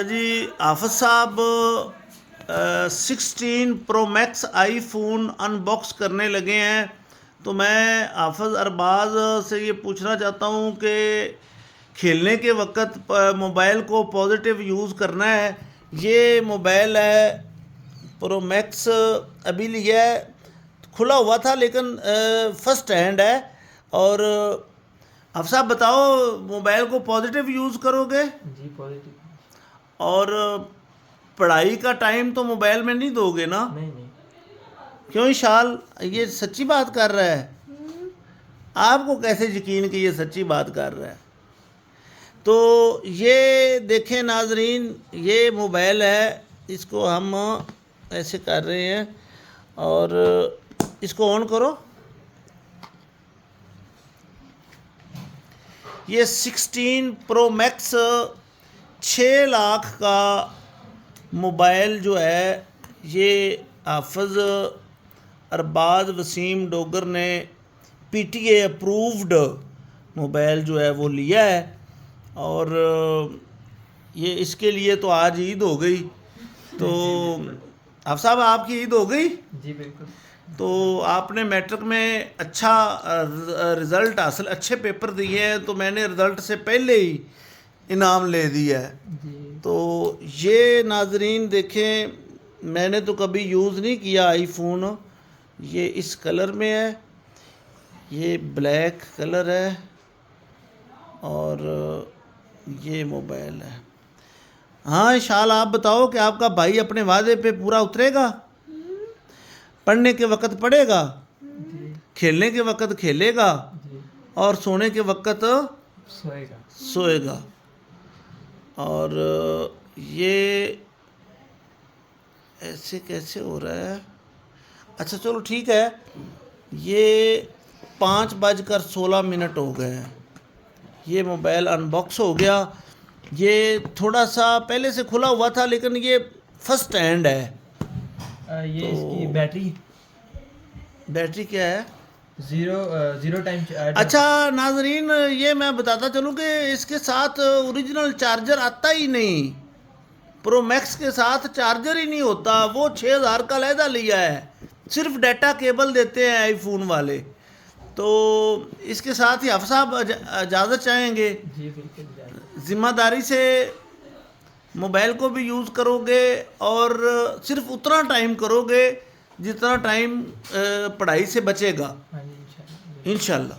جی حافظ صاحب 16 Pro Max iPhone unbox کرنے لگے ہیں، تو میں حافظ ارباز سے یہ پوچھنا چاہتا ہوں کہ کھیلنے کے وقت موبائل کو پازیٹیو یوز کرنا ہے۔ یہ موبائل ہے پرو میکس، ابھی لیا ہے، کھلا ہوا تھا لیکن فرسٹ ہینڈ ہے۔ اور حافظ صاحب بتاؤ، موبائل کو پازیٹیو یوز کرو گے؟ جی پازیٹیو۔ اور پڑھائی کا ٹائم تو موبائل میں نہیں دو گے نا؟ نہیں کیوں اشال یہ سچی بات کر رہا ہے؟ آپ کو کیسے یقین کہ یہ سچی بات کر رہا ہے؟ تو یہ دیکھیں ناظرین، یہ موبائل ہے، اس کو ہم ایسے کر رہے ہیں اور اس کو آن کرو۔ یہ 16 پرو میکس 6 لاکھ کا موبائل جو ہے، یہ حافظ ارباز وسیم ڈوگر نے P T A approved mobile جو ہے وہ لیا ہے۔ اور یہ اس کے لیے تو آج عید ہو گئی، تو حافظ صاحب آپ کی عید ہو گئی؟ جی بالکل۔ تو آپ نے میٹرک میں اچھا رزلٹ حاصل، اچھے پیپر دیے ہیں، تو میں نے رزلٹ سے پہلے ہی انعام لے دیا ہے۔ تو یہ ناظرین دیکھیں، میں نے تو کبھی یوز نہیں کیا آئی فون، یہ اس کلر میں ہے، یہ بلیک کلر ہے اور یہ موبائل ہے۔ ہاں انشاءاللہ آپ بتاؤ کہ آپ کا بھائی اپنے وعدے پہ پورا اترے گا؟ پڑھنے کے وقت پڑھے گا، کھیلنے کے وقت کھیلے گا، اور سونے کے وقت سوئے گا۔ اور یہ ایسے کیسے ہو رہا ہے؟ اچھا چلو ٹھیک ہے، یہ 5:16 ہو گئے ہیں، یہ موبائل ان باکس ہو گیا۔ یہ تھوڑا سا پہلے سے کھلا ہوا تھا لیکن یہ فرسٹ ہینڈ ہے۔ یہ اس کی بیٹری کیا ہے؟ Zero time. اچھا ناظرین، یہ میں بتاتا چلوں کہ اس کے ساتھ اوریجنل چارجر آتا ہی نہیں، پرو میکس کے ساتھ چارجر ہی نہیں ہوتا، وہ 6000 کا علیحدہ لیا ہے، صرف ڈیٹا کیبل دیتے ہیں آئی فون والے۔ تو اس کے ساتھ ہی حافظ صاحب اجازت چاہیں گے؟ جی بالکل۔ ذمہ داری سے موبائل کو بھی یوز کرو گے اور صرف اتنا ٹائم کرو گے جتنا ٹائم پڑھائی سے بچے گا، انشاءاللہ۔